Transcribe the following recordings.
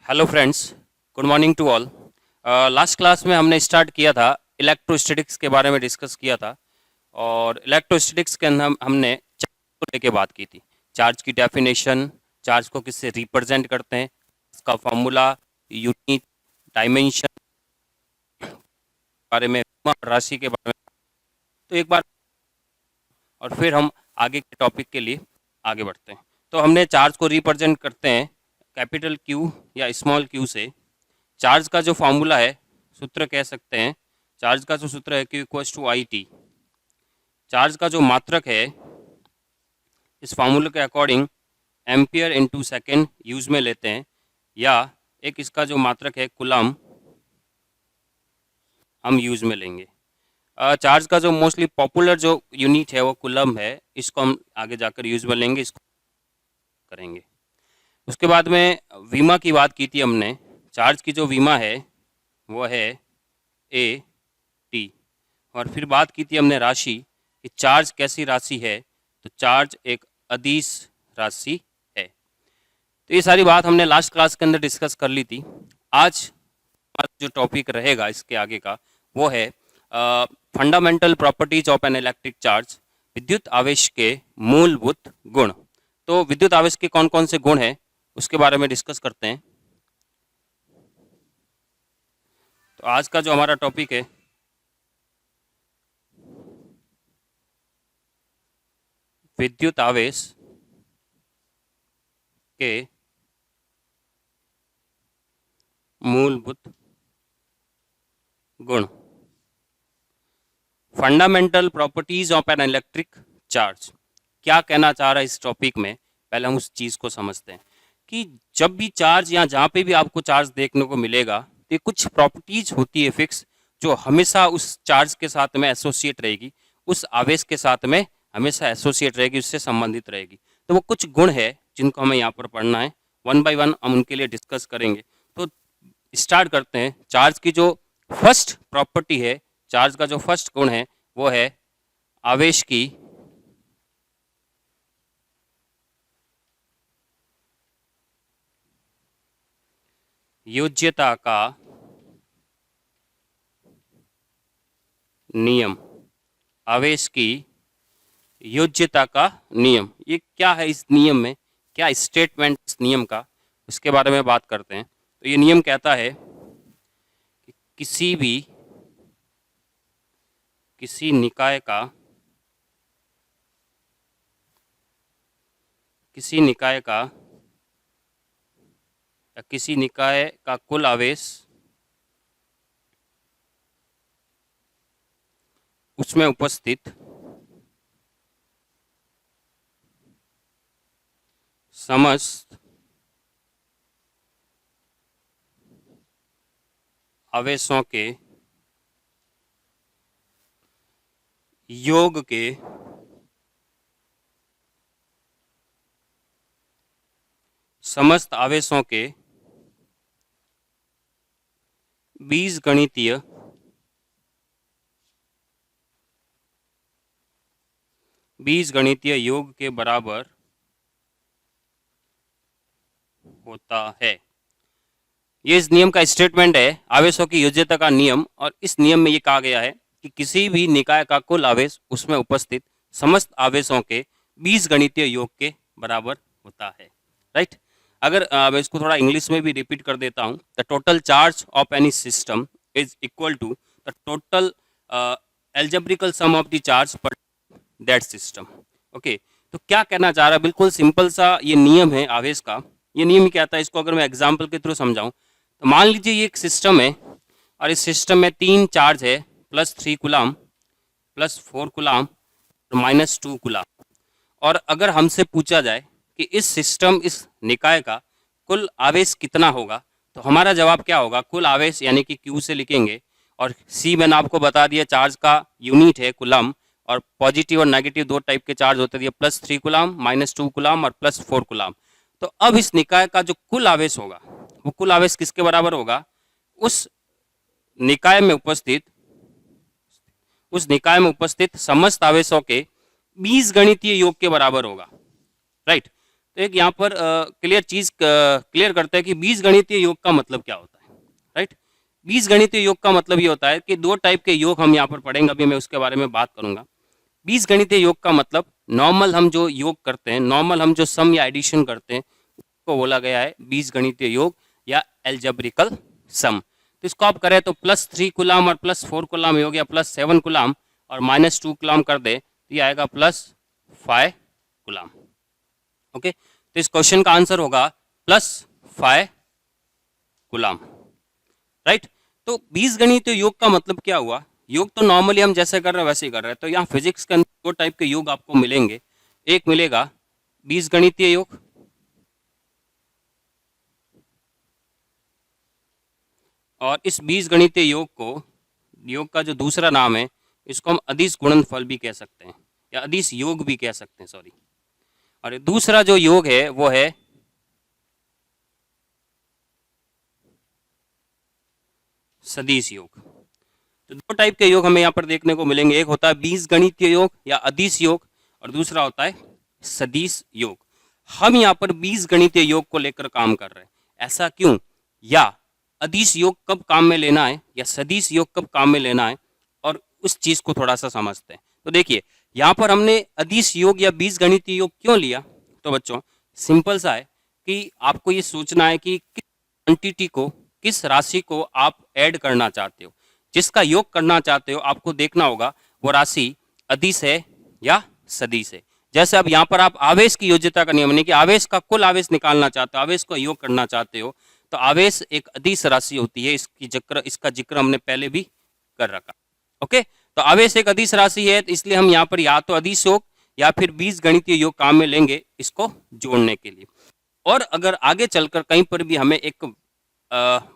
Hello friends, good morning to all. Last class में हमने start किया था, इलेक्ट्रोस्टैटिक्स के बारे में डिस्कस किया था। और इलेक्ट्रोस्टैटिक्स के अंदर हमने चार्ज को लेके बात की थी। चार्ज की डेफिनेशन, चार्ज को किससे रिप्रेजेंट करते हैं, इसका फॉर्मूला, यूनिट, डायमेंशन बारे में, राशि के बारे में। तो एक बार और फिर हम आगे के टॉपिक के लिए आगे बढ़ते हैं। तो हमने चार्ज को रिप्रेजेंट करते हैं कैपिटल क्यू या स्मॉल क्यू से। चार्ज का जो फॉर्मूला है, सूत्र कह सकते हैं, चार्ज का जो सूत्र है Q equals to I T. Charge का जो मात्रक है, इस फॉर्मूले के according ampere into second use में लेते हैं, या एक इसका जो मात्रक है कुलम, हम यूज में लेंगे। चार्ज का जो मोस्टली पॉपुलर जो यूनिट है वो कुलम है, इसको हम आगे जाकर यूज में लेंगे, इसको करेंगे। उसके बाद में वीमा की बात की थी हमने। चार्ज की जो वीमा है वो है ए टी। और फिर बात की थी हमने राशि कि चार्ज कैसी राशि है, तो चार्ज एक अदिश राशि है। तो ये सारी बात हमने लास्ट क्लास के अंदर डिस्कस कर ली थी। आज हमारा जो टॉपिक रहेगा इसके आगे का वो है fundamental properties of an electric charge, विद्युत आवेश के मूलभूत गुण। तो विद्युत आवेश के कौन कौन से गुण हैं उसके बारे में डिस्कस करते हैं। तो आज का जो हमारा टॉपिक है विद्युत आवेश के मूलभूत गुण, fundamental properties of an electric charge. क्या कहना चाह रहा है इस टॉपिक में, पहले हम उस चीज़ को समझते हैं कि जब भी चार्ज या जहाँ पे भी आपको चार्ज देखने को मिलेगा तो ये कुछ प्रॉपर्टीज होती है फिक्स, जो हमेशा उस चार्ज के साथ में एसोसिएट रहेगी, उस आवेश के साथ में हमेशा एसोसिएट रहेगी, उससे संबंधित रहेगी। तो वो कुछ गुण है जिनको हमें यहाँ पर पढ़ना है, वन बाय वन हम उनके लिए डिस्कस करेंगे। तो स्टार्ट करते हैं। चार्ज की जो फर्स्ट प्रॉपर्टी है, चार्ज का जो फर्स्ट गुण है वो है आवेश की योज्यता का नियम। आवेश की योज्यता का नियम, ये क्या है, इस नियम में क्या स्टेटमेंट इस नियम का, उसके बारे में बात करते हैं। तो ये नियम कहता है कि किसी निकाय का या किसी निकाय का कुल आवेश उसमें उपस्थित समस्त आवेशों के योग के समस्त आवेशों के बीजगणितीय योग के बराबर होता है। ये इस नियम का स्टेटमेंट है, आवेशों की योज्यता का नियम। और इस नियम में ये कहा गया है कि किसी भी निकाय का कुल आवेश उसमें उपस्थित समस्त आवेशों के बीजगणितीय योग के बराबर होता है। राइट। अगर मैं इसको थोड़ा इंग्लिश में भी रिपीट कर देता हूँ, the total charge of any system is equal to the total algebraical sum of the charge पर दैट सिस्टम। ओके, तो क्या कहना चाह रहा है, बिल्कुल सिंपल सा ये नियम है आवेश का। ये नियम क्या आता है, इसको अगर मैं एग्जाम्पल के थ्रू समझाऊं, तो मान लीजिए ये एक सिस्टम है और इस सिस्टम में 3 चार्ज है, +3 कूलम, +4 कूलम, -2 कूलम। और अगर हमसे पूछा जाए कि इस सिस्टम, इस निकाय का कुल आवेश कितना होगा, तो हमारा जवाब क्या होगा, कुल आवेश यानी कि Q से लिखेंगे। और C मैंने आपको बता दिया, चार्ज का यूनिट है कूलम, और पॉजिटिव और नेगेटिव दो टाइप के चार्ज होते हैं, +3 कूलम, -2 कूलम और +4 कूलम। तो अब इस निकाय का जो कुल आवेश होगा वो कुल आवेश किसके बराबर होगा, उस निकाय में उपस्थित समस्त आवेशों के बीजगणितीय योग के बराबर होगा। राइट। तो एक यहाँ पर क्लियर करते हैं कि बीजगणितीय योग का मतलब क्या होता है, राइट। बीजगणितीय योग का मतलब ये होता है कि दो टाइप के योग हम यहाँ पर पढ़ेंगे, अभी मैं उसके बारे में बात करूंगा। बीजगणितीय योग का मतलब नॉर्मल हम जो योग करते हैं, नॉर्मल हम जो सम या एडिशन करते हैं, उसको बोला गया है बीजगणितीय योग या एल्जेब्रिकल सम। तो इसको आप करें तो +3 कूलम और +4 कूलम योग या +7 कूलम और -2 कूलम कर दे तो ये आएगा +5 कूलम। ओके, तो इस क्वेश्चन का आंसर होगा +5 कूलम, राइट। तो बीजगणितीय योग का मतलब क्या हुआ? योग तो नॉर्मली हम जैसे कर रहे हैं वैसे ही कर रहे हैं। तो यहाँ फिजिक्स के अंदर दो टाइप के योग आपको मिलेंगे। एक मिलेगा बीजगणितीय योग, और इस बीजगणितीय योग का जो दूसरा नाम है, इसको हम अदिश गुणनफल भी कह सकते हैं या अदिश योग भी कह सकते हैं, सॉरी। और दूसरा जो योग है वो है सदिश योग। तो दो टाइप के योग हमें यहाँ पर देखने को मिलेंगे। एक होता है बीजगणितीय योग या अदिश योग और दूसरा होता है सदिश योग। हम यहाँ पर बीजगणितीय योग को लेकर काम कर रहे हैं। ऐसा क्यों, या अदिश योग कब काम में लेना है या सदिश योग कब काम में लेना है, और उस चीज को थोड़ा सा समझते हैं। तो देखिए यहाँ पर हमने अदिश योग या बीजगणितीय योग क्यों लिया? तो बच्चों सिंपल सा है कि आपको ये सोचना है कि किस क्वांटिटी को, किस राशि को आप ऐड करना चाहते हो, जिसका योग करना चाहते हो। आपको देखना होगा वो राशि अदिश है या सदिश है। जैसे अब यहाँ पर आप आवेश की योज्यता का नियम, यानी कि आवेश का कुल आवेश निकालना चाहते हो, आवेश का योग करना चाहते हो, तो आवेश एक अदिश राशि होती है। इसका जिक्र हमने पहले भी कर रखा। ओके, तो आवेश एक अदिश राशि है, तो इसलिए हम यहाँ पर या तो अदिश योग या फिर बीजगणितीय योग काम में लेंगे इसको जोड़ने के लिए। और अगर आगे चलकर कहीं पर भी हमें एक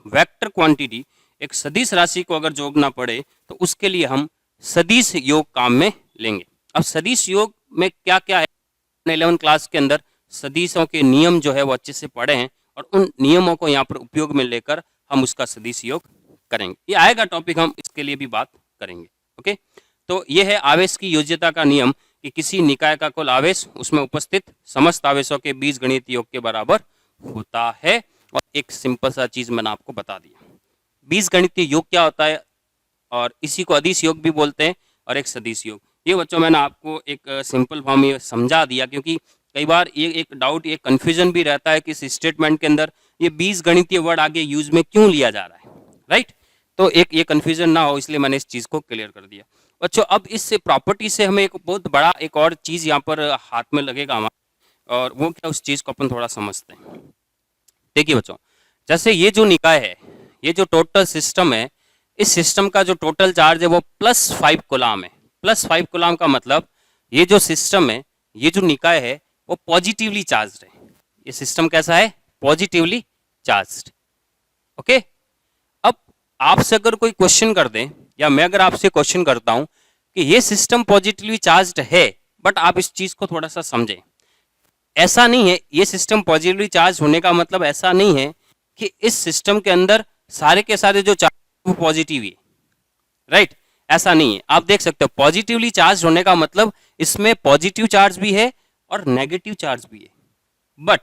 वेक्टर क्वांटिटी, एक सदिश राशि को अगर जोड़ना पड़े, तो उसके लिए हम सदिश योग काम में लेंगे। अब सदिश योग में क्या क्या है, 11वीं क्लास के अंदर सदिशों के नियम जो है वो अच्छे से पढ़े हैं, और उन नियमों को यहाँ पर उपयोग में लेकर हम उसका सदिश योग करेंगे। ये आएगा टॉपिक, हम इसके लिए भी बात करेंगे। ओके, तो ये है आवेश की योज्यता का नियम कि किसी निकाय का कुल आवेश उसमें उपस्थित समस्त आवेशों के बीजगणितीय योग के बराबर होता है। और एक सिंपल सा चीज मैंने आपको बता दिया, बीजगणितीय योग क्या होता है, और इसी को अदिश योग भी बोलते हैं, और एक सदिश योग। ये बच्चों मैंने आपको एक सिंपल फॉर्म में समझा दिया, क्योंकि कई बार ये एक डाउट, ये कंफ्यूजन भी रहता है कि इस स्टेटमेंट के अंदर ये बीजगणितीय वर्ड आगे यूज में क्यों लिया जा रहा है, राइट। तो एक ये कंफ्यूजन ना हो, इसलिए मैंने इस चीज को क्लियर कर दिया। बच्चों अब इस प्रॉपर्टी से हमें एक बहुत बड़ा एक और चीज यहाँ पर हाथ में लगेगा हमारा, और वो क्या, उस चीज को अपन थोड़ा समझते हैं। देखिए बच्चों, जैसे ये जो निकाय है, ये जो टोटल सिस्टम है, इस सिस्टम का जो टोटल चार्ज है वो +5 कूलम है। +5 कूलम का मतलब ये जो सिस्टम है, ये जो निकाय है वो पॉजिटिवली चार्ज्ड है। ये सिस्टम कैसा है? Positively charged. ओके, अब आपसे अगर कोई क्वेश्चन कर दे, या मैं अगर आपसे क्वेश्चन करता हूं कि ये सिस्टम पॉजिटिवली चार्ज्ड है, बट आप इस चीज को थोड़ा सा समझें। ऐसा नहीं है, ये सिस्टम पॉजिटिवली चार्ज होने का मतलब ऐसा नहीं है कि इस सिस्टम के अंदर सारे के सारे जो चार्ज वो पॉजिटिव है, राइट। ऐसा नहीं है। आप देख सकते हो पॉजिटिवली चार्ज होने का मतलब इसमें पॉजिटिव चार्ज भी है और नेगेटिव चार्ज भी है। बट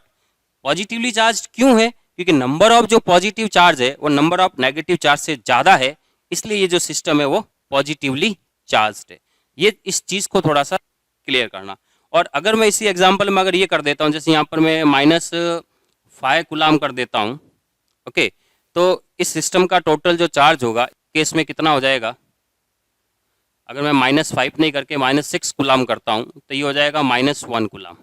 पॉजिटिवली चार्ज क्यों है? क्योंकि नंबर ऑफ जो पॉजिटिव चार्ज है वो नंबर ऑफ नेगेटिव चार्ज से ज्यादा है, इसलिए ये जो सिस्टम है वो पॉजिटिवली चार्ज्ड है। ये इस चीज को थोड़ा सा क्लियर करना। और अगर मैं इसी एग्जांपल में अगर ये कर देता हूं, जैसे यहाँ पर मैं -5 कूलम कर देता हूं, ओके, तो इस सिस्टम का टोटल जो चार्ज होगा केस में कितना हो जाएगा? अगर मैं -5 नहीं करके -6 कूलम करता हूं तो ये हो जाएगा -1 कूलम,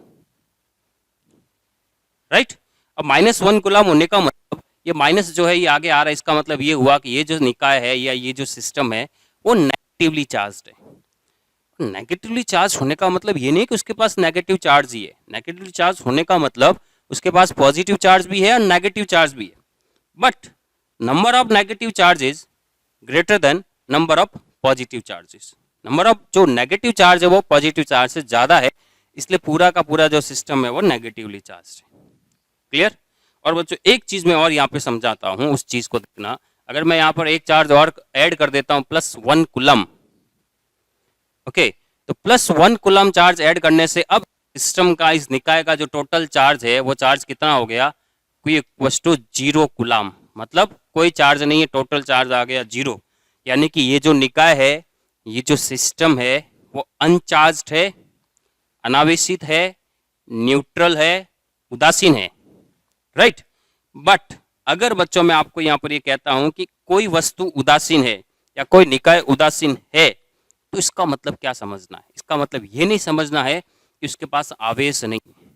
राइट। अब -1 कूलम होने का मतलब ये माइनस जो है ये आगे आ रहा है, इसका मतलब ये हुआ कि ये जो निकाय है या ये जो सिस्टम है वो नेगेटिवली चार्ज्ड है। नेगेटिवली चार्ज होने का मतलब ये नहीं कि उसके पास नेगेटिव चार्ज ही है। नेगेटिवली चार्ज होने का मतलब उसके पास पॉजिटिव चार्ज भी है और नेगेटिव चार्ज भी है, but number of negative charges greater than number of positive charges. Number of जो नेगेटिव चार्ज है वो पॉजिटिव चार्ज से ज्यादा है, इसलिए पूरा का पूरा जो सिस्टम है वो नेगेटिवली चार्ज है। क्लियर? और बच्चों एक चीज मैं और यहाँ पे समझाता हूँ, उस चीज को देखना। अगर मैं यहाँ पर एक चार्ज और ऐड कर देता हूँ +1 कूलम, ओके, तो +1 कूलम चार्ज ऐड करने से अब सिस्टम का, इस निकाय का जो टोटल चार्ज है वो चार्ज कितना हो गया, Q इक्वल्स टू 0 कूलाम, मतलब कोई चार्ज नहीं है, टोटल चार्ज आ गया 0। यानी कि ये जो निकाय है, ये जो सिस्टम है वो अनचार्ज्ड है, अनावेशित है, न्यूट्रल है, उदासीन है, राइट। बट अगर बच्चों मैं आपको यहाँ पर ये कहता हूं कि कोई वस्तु उदासीन है या कोई निकाय उदासीन है, तो इसका मतलब क्या समझना है, इसका मतलब ये नहीं समझना है कि उसके पास आवेश नहीं है।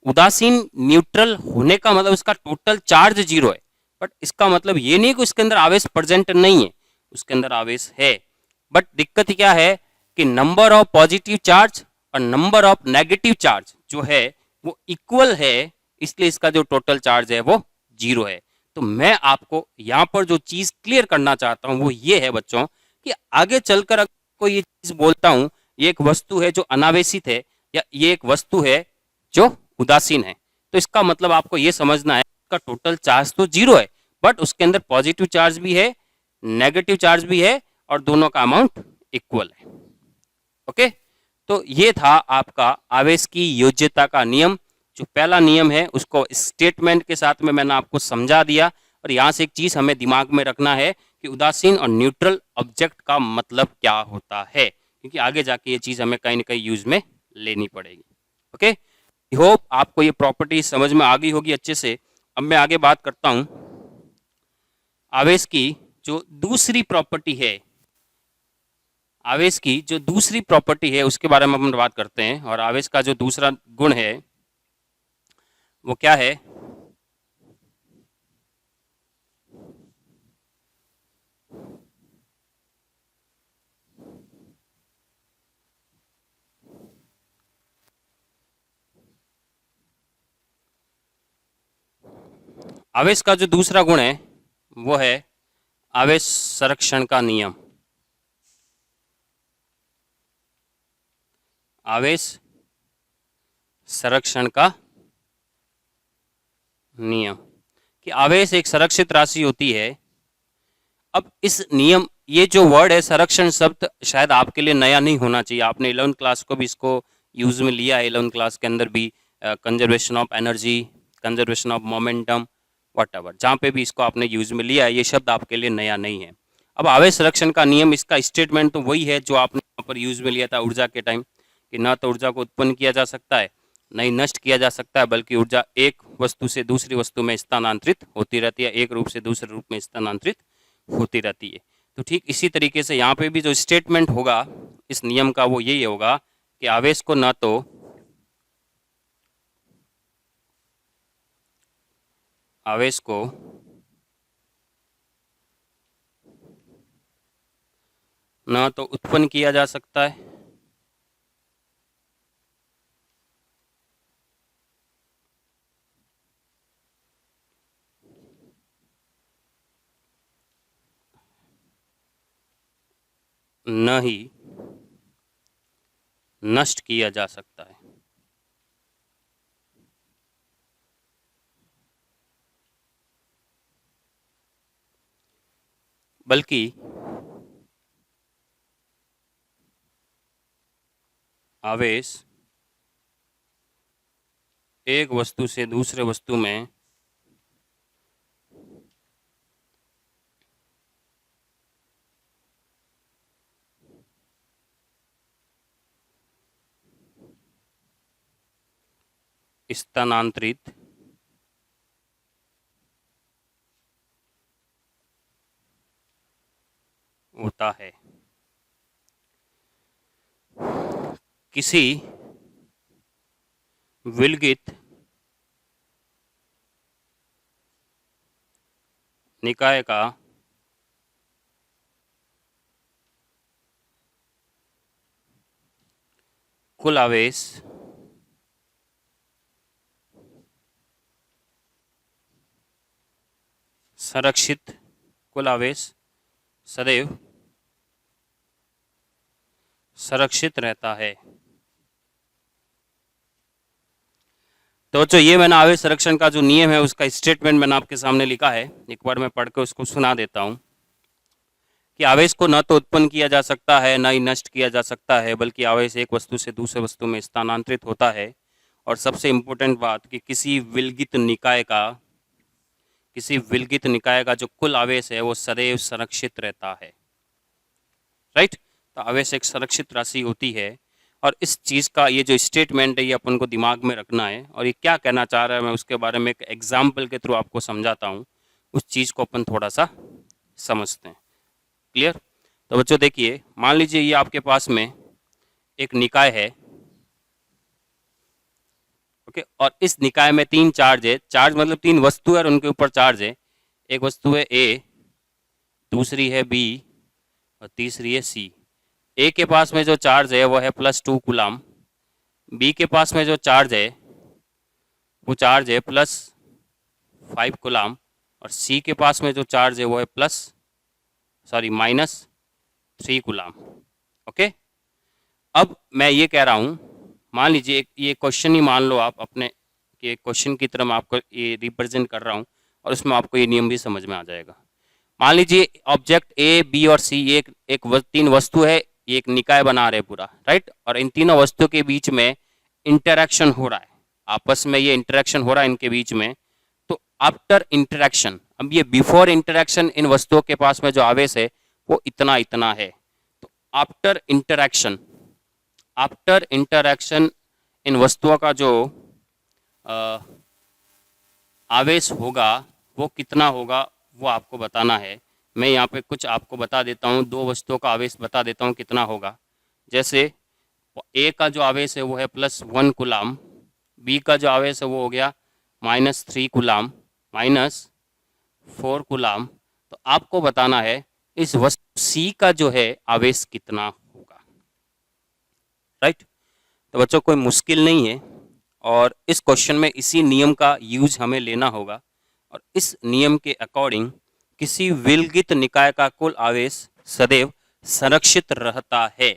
उदासीन न्यूट्रल होने का मतलब उसका टोटल चार्ज 0 है, बट इसका मतलब ये नहीं कि उसके अंदर आवेश प्रेजेंट नहीं है, उसके अंदर आवेश है। बट दिक्कत क्या है कि नंबर ऑफ पॉजिटिव चार्ज और नंबर ऑफ नेगेटिव चार्ज जो है वो इक्वल है, इसलिए इसका जो टोटल चार्ज है वो 0 है। तो मैं आपको यहाँ पर जो चीज क्लियर करना चाहता हूँ वो ये है बच्चों कि आगे चलकर अगर कोई ये चीज बोलता हूँ, ये एक वस्तु है जो अनावेशित है या ये एक वस्तु है जो उदासीन है, तो इसका मतलब आपको ये समझना है इसका टोटल चार्ज तो 0 है, बट उसके अंदर पॉजिटिव चार्ज भी है, नेगेटिव चार्ज भी है और दोनों का अमाउंट इक्वल है। ओके, तो ये था आपका आवेश की योज्यता का नियम। जो पहला नियम है उसको स्टेटमेंट के साथ में मैंने आपको समझा दिया, और यहाँ से एक चीज हमें दिमाग में रखना है कि उदासीन और न्यूट्रल ऑब्जेक्ट का मतलब क्या होता है, क्योंकि आगे जाके ये चीज हमें कहीं ना कहीं यूज में लेनी पड़ेगी। ओके, होप आपको ये प्रॉपर्टी समझ में आ गई होगी अच्छे से। अब मैं आगे बात करता हूं आवेश की जो दूसरी प्रॉपर्टी है, आवेश की जो दूसरी प्रॉपर्टी है उसके बारे में हम बात करते हैं। और आवेश का जो दूसरा गुण है वो क्या है, आवेश का जो दूसरा गुण है वो है आवेश संरक्षण का नियम। आवेश संरक्षण का नियम कि आवेश एक संरक्षित राशि होती है। अब इस नियम, ये जो वर्ड है संरक्षण शब्द शायद आपके लिए नया नहीं होना चाहिए, आपने 11th क्लास को भी इसको यूज में लिया है, 11th क्लास के अंदर भी conservation of energy, conservation of momentum, whatever, जहाँ पे भी इसको आपने यूज में लिया है, ये शब्द आपके लिए नया नहीं है। अब आवेश संरक्षण का नियम, इसका स्टेटमेंट तो वही है जो आपने यहाँ पर यूज में लिया था ऊर्जा के टाइम, कि न तो ऊर्जा को उत्पन्न किया जा सकता है, न ही नष्ट किया जा सकता है, बल्कि ऊर्जा एक वस्तु से दूसरी वस्तु में स्थानांतरित होती रहती है, एक रूप से दूसरे रूप में स्थानांतरित होती रहती है। तो ठीक इसी तरीके से यहाँ पे भी जो स्टेटमेंट होगा इस नियम का वो यही होगा कि आवेश को न तो आवेश को न तो उत्पन्न किया जा सकता है, न ही नष्ट किया जा सकता है। बल्कि आवेश एक वस्तु से दूसरे वस्तु में स्थानांतरित होता है। किसी विलगित निकाय का कुल आवेश संरक्षित, कुल आवेश सदैव संरक्षित रहता है। तो बच्चों ये मैंने आवेश संरक्षण का जो नियम है उसका स्टेटमेंट मैंने आपके सामने लिखा है, एक बार मैं पढ़ के उसको सुना देता हूं कि आवेश को न तो उत्पन्न किया जा सकता है, न ही नष्ट किया जा सकता है, बल्कि आवेश एक वस्तु से दूसरे वस्तु में स्थानांतरित होता है। और सबसे इम्पोर्टेंट बात कि किसी विलगित निकाय का जो कुल आवेश है वो सदैव संरक्षित रहता है। राइट, तो आवेश एक संरक्षित राशि होती है। और इस चीज़ का ये जो स्टेटमेंट है ये अपन को दिमाग में रखना है। और ये क्या कहना चाह रहा है मैं उसके बारे में एक एग्जाम्पल के थ्रू आपको समझाता हूँ, उस चीज़ को अपन थोड़ा सा समझते हैं। क्लियर? तो बच्चों देखिए, मान लीजिए ये आपके पास में एक निकाय है, ओके, और इस निकाय में 3 चार्ज है। चार्ज मतलब 3 वस्तु है और उनके ऊपर चार्ज है। एक वस्तु है ए, दूसरी है बी और तीसरी है सी। ए के पास में जो चार्ज है वो है +2 कूलम, बी के पास में जो चार्ज है वो चार्ज है +5 कूलम और सी के पास में जो चार्ज है वो है -3 कूलम। ओके, अब मैं ये कह रहा हूँ, मान लीजिए ये क्वेश्चन ही मान लो आप अपने कि क्वेश्चन की तरह मैं आपको ये रिप्रेजेंट कर रहा हूँ और उसमें आपको ये नियम भी समझ में आ जाएगा। मान लीजिए ऑब्जेक्ट ए, बी और सी एक 3 वस्तु है, ये एक निकाय बना रहे पूरा, राइट। और इन तीनों वस्तुओं के बीच में इंटरेक्शन हो रहा है, आपस में ये इंटरेक्शन हो रहा है इनके बीच में। तो आफ्टर इंटरेक्शन, अब ये बिफोर इंटरेक्शन इन वस्तुओं के पास में जो आवेश है वो इतना है। तो आफ्टर इंटरेक्शन इन वस्तुओं का जो आवेश होगा वो कितना होगा वो आपको बताना है। मैं यहाँ पे कुछ आपको बता देता हूँ, 2 वस्तुओं का आवेश बता देता हूँ कितना होगा। जैसे ए का जो आवेश है वो है +1 कूलम, बी का जो आवेश है वो हो गया -3 कूलम, -4 कूलम। तो आपको बताना है इस वस्तु सी का जो है आवेश कितना होगा, राइट। तो बच्चों कोई मुश्किल नहीं है और इस क्वेश्चन में इसी नियम का यूज हमें लेना होगा। और इस नियम के अकॉर्डिंग किसी विलगित निकाय का कुल आवेश सदैव संरक्षित रहता है,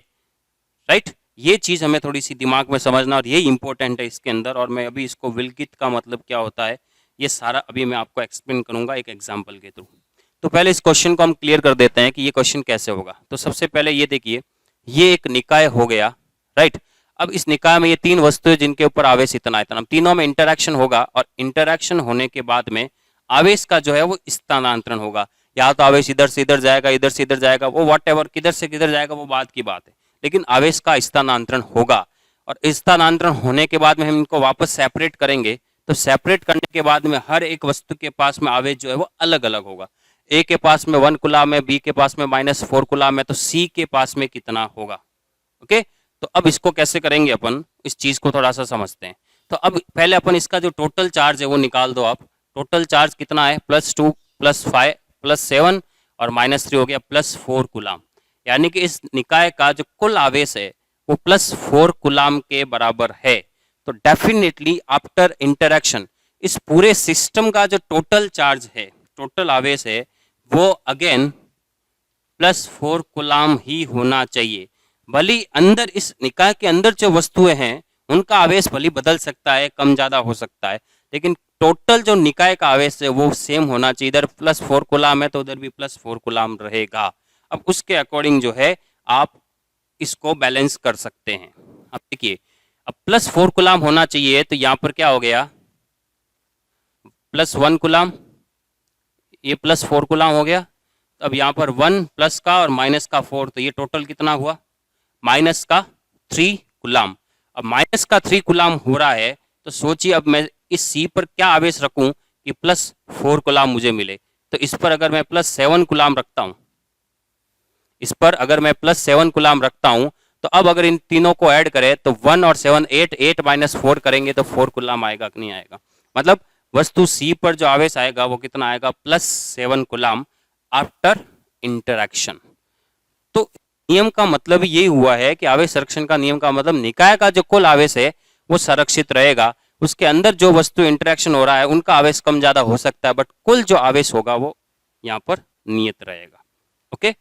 राइट। ये चीज हमें थोड़ी सी दिमाग में समझना और ये इंपॉर्टेंट है इसके अंदर। और मैं अभी इसको विलगित का मतलब क्या होता है ये सारा अभी मैं आपको एक्सप्लेन करूंगा एक एग्जाम्पल के थ्रू। तो पहले इस क्वेश्चन को हम क्लियर कर देते हैं कि ये क्वेश्चन कैसे होगा। तो सबसे पहले ये देखिए, ये एक निकाय हो गया, राइट। अब इस निकाय में ये 3 वस्तुएं जिनके ऊपर आवेश इतना, तीनों में इंटरेक्शन होगा और इंटरेक्शन होने के बाद में आवेश का जो है वो स्थानांतरण होगा। या तो आवेश इधर से इधर जाएगा, इधर से इधर जाएगा, वो व्हाटएवर किधर से किधर जाएगा वो बात की बात है, लेकिन आवेश का स्थानांतरण होगा। और स्थानांतरण होने के बाद में हम इनको वापस सेपरेट करेंगे। तो सेपरेट करने के बाद में हर एक वस्तु के पास में आवेश जो है वो अलग अलग होगा। ए के पास में 1 कूलम है, बी के पास में -4 कूलम है, तो सी के पास में कितना होगा। ओके, तो अब इसको कैसे करेंगे अपन, इस चीज को थोड़ा सा समझते हैं। तो अब पहले अपन इसका जो टोटल चार्ज है वो निकाल दो आप। टोटल चार्ज कितना है, +2 +5 +7 और -3 हो गया +4 कूलम। यानी कि इस निकाय का जो कुल आवेश है वो +4 कूलम के बराबर है। तो डेफिनेटली आफ्टर इंटरेक्शन इस पूरे सिस्टम का जो टोटल चार्ज है, टोटल आवेश है, वो अगेन +4 कूलम ही होना चाहिए। भले अंदर इस निकाय के अंदर जो वस्तुएं हैं उनका आवेश भले बदल सकता है, कम ज्यादा हो सकता है, लेकिन टोटल जो निकाय का आवेश है वो सेम होना चाहिए। इधर +4 कूलम है तो उधर भी +4 कूलम रहेगा। अब उसके अकॉर्डिंग जो है आप इसको बैलेंस कर सकते हैं। अब देखिए, अब +4 कूलम होना चाहिए तो यहाँ पर क्या हो गया, +1 कूलम, ये +4 कूलम हो गया। तो अब यहाँ पर 1 प्लस का और माइनस का 4, तो ये टोटल कितना हुआ, -3 कूलम। अब -3 कूलम हो रहा है तो सोचिए अब मैं इस सी पर क्या आवेश रखूं कि +4 कूलम मुझे मिले। तो इस पर अगर मैं +7 कूलम रखता हूं, इस पर अगर मैं +7 कूलम रखता हूं, तो अब अगर इन तीनों को ऐड करें तो 1 और 7 8 8 -4 करेंगे तो 4 कूलम आएगा कि नहीं आएगा। मतलब वस्तु सी पर जो आवेश आएगा वो कितना आएगा, +7 कूलम आफ्टर इंटरेक्शन। तो नियम का मतलब ये हुआ है कि आवेश संरक्षण का नियम का मतलब निकाय का जो कुल आवेश है वो संरक्षित रहेगा। उसके अंदर जो वस्तु इंटरेक्शन हो रहा है उनका आवेश कम ज्यादा हो सकता है, बट कुल जो आवेश होगा वो यहाँ पर नियत रहेगा। ओके।